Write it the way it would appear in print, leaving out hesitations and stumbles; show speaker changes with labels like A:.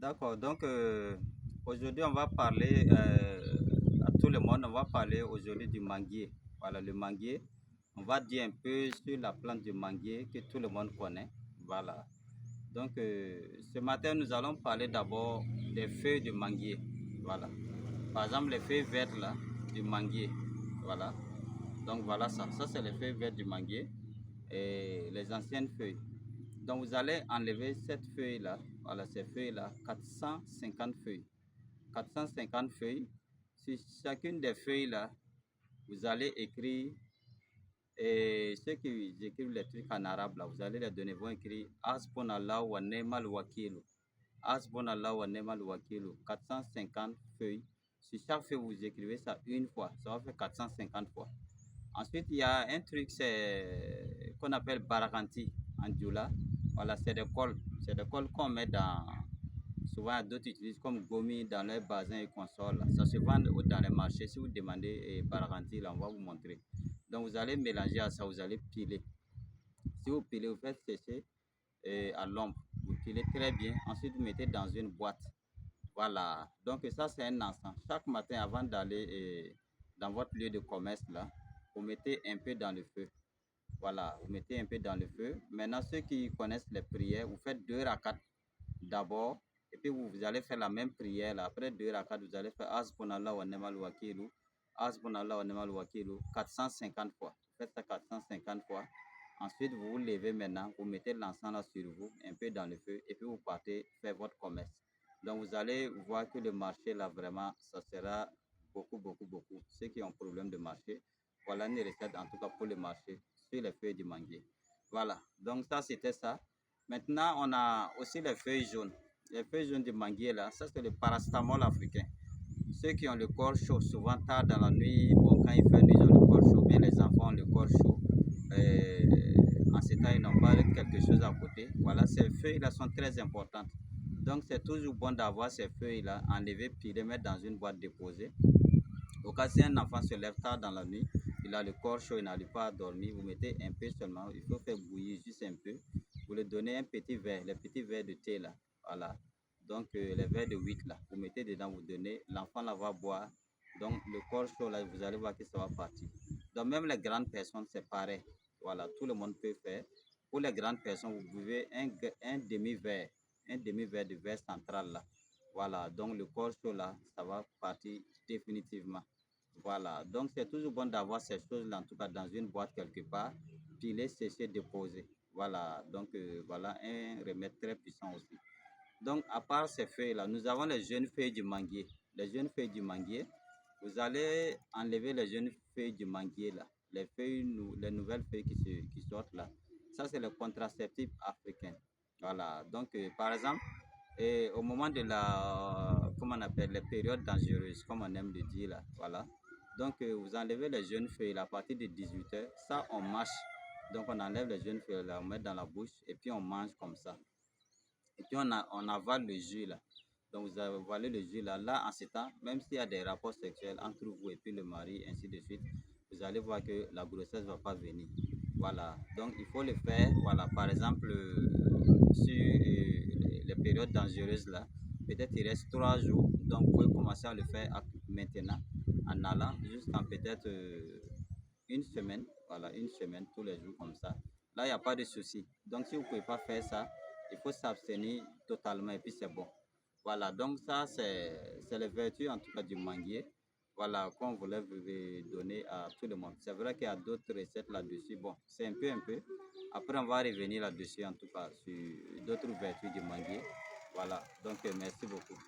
A: D'accord, donc aujourd'hui on va parler à tout le monde, on va parler aujourd'hui du manguier. Voilà, le manguier. On va dire un peu sur la plante du manguier que tout le monde connaît. Voilà. Donc ce matin nous allons parler d'abord des feuilles du manguier. Voilà. Par exemple les feuilles vertes là du manguier. Voilà. Donc voilà ça. Ça c'est les feuilles vertes du manguier et les anciennes feuilles. Donc vous allez enlever cette feuille-là, voilà ces feuilles-là, 450 feuilles. 450 feuilles. Sur chacune des feuilles-là, vous allez écrire, et ceux qui écrivent les trucs en arabe, là, vous allez les donner, vont écrire Hasbunallah wa ni'mal wakilu. Hasbunallah wa ni'mal wakilu. 450 feuilles. Sur chaque feuille, vous écrivez ça une fois. Ça va faire 450 fois. Ensuite, il y a un truc c'est qu'on appelle barakanti en djoula. Voilà, c'est des cols. C'est des cols qu'on met dans. Souvent, d'autres utilisent comme gomi dans leurs bassins et consoles. Ça se vend dans les marchés. Si vous demandez barakanti, là, on va vous montrer. Donc, vous allez mélanger à ça, vous allez piler. Si vous pilez, vous faites sécher à l'ombre. Vous pilez très bien. Ensuite, vous mettez dans une boîte. Voilà. Donc, ça, c'est un encens. Chaque matin, avant d'aller dans votre lieu de commerce, là, vous mettez un peu dans le feu. Voilà, vous mettez un peu dans le feu. Maintenant, ceux qui connaissent les prières, vous faites 2 rakats d'abord. Et puis, vous allez faire la même prière. Là. Après 2 rakats, vous allez faire Hasbunallah wa ni'mal wakilu. Hasbunallah wa ni'mal wakilu. 450 fois. Vous faites ça 450 fois. Ensuite, vous vous levez maintenant. Vous mettez l'encens là sur vous, un peu dans le feu. Et puis, vous partez faire votre commerce. Donc, vous allez voir que le marché, là, vraiment, ça sera beaucoup, beaucoup, beaucoup. Ceux qui ont problème de marché, voilà une recette, en tout cas pour le marché, sur les feuilles du manguier. Voilà, donc ça, c'était ça. Maintenant, on a aussi les feuilles jaunes. Les feuilles jaunes du manguier, là, ça, c'est le paracétamol africain. Ceux qui ont le corps chaud, souvent tard dans la nuit, bon, quand il fait nuit, ils ont le corps chaud, bien les enfants ont le corps chaud. En ce temps, ils n'ont pas quelque chose à côté. Voilà, ces feuilles-là sont très importantes. Donc, c'est toujours bon d'avoir ces feuilles-là enlevées, puis les mettre dans une boîte déposée. Au cas si un enfant se lève tard dans la nuit, il a le corps chaud, il n'arrive pas à dormir, vous mettez un peu seulement, il faut faire bouillir juste un peu. Vous lui donnez un petit verre, les petits verres de thé là, voilà. Donc les verres de 8 là, vous mettez dedans, vous donnez, l'enfant là va boire. Donc le corps chaud là, vous allez voir que ça va partir. Donc même les grandes personnes, c'est pareil. Voilà, tout le monde peut faire. Pour les grandes personnes, vous buvez un demi-verre, de verre central là. Voilà, donc le corps chaud là, ça va partir définitivement. Voilà, donc c'est toujours bon d'avoir ces choses-là, en tout cas dans une boîte quelque part, puis les sécher, déposer. Voilà, donc voilà un remède très puissant aussi. Donc à part ces feuilles-là, nous avons les jeunes feuilles du manguier. Les jeunes feuilles du manguier, vous allez enlever les jeunes feuilles du manguier là, les feuilles, les nouvelles feuilles qui sortent là. Ça, c'est le contraceptif africain. Voilà, donc par exemple, au moment de la, comment on appelle, les périodes dangereuses, comme on aime le dire là, voilà. Donc vous enlevez les jeunes feuilles là, à partir de 18 h, ça on mâche. Donc on enlève les jeunes feuilles là, on met dans la bouche et puis on mange comme ça. Et puis on avale le jus là. Donc vous avalez le jus là. Là, en ce temps, même s'il y a des rapports sexuels entre vous et puis le mari, ainsi de suite, vous allez voir que la grossesse ne va pas venir. Voilà. Donc il faut le faire, voilà, par exemple, sur les périodes dangereuses là. Peut-être il reste 3 jours. Donc vous pouvez commencer à le faire maintenant, en allant jusqu'en peut-être une semaine. Voilà, une semaine, tous les jours comme ça. Là, il n'y a pas de souci. Donc si vous ne pouvez pas faire ça, il faut s'abstenir totalement et puis c'est bon. Voilà, donc ça, c'est les vertus en tout cas du manguier. Voilà, qu'on voulait vous donner à tout le monde. C'est vrai qu'il y a d'autres recettes là-dessus. Bon, c'est un peu, un peu. Après, on va revenir là-dessus en tout cas sur d'autres vertus du manguier. Voilà, donc merci beaucoup.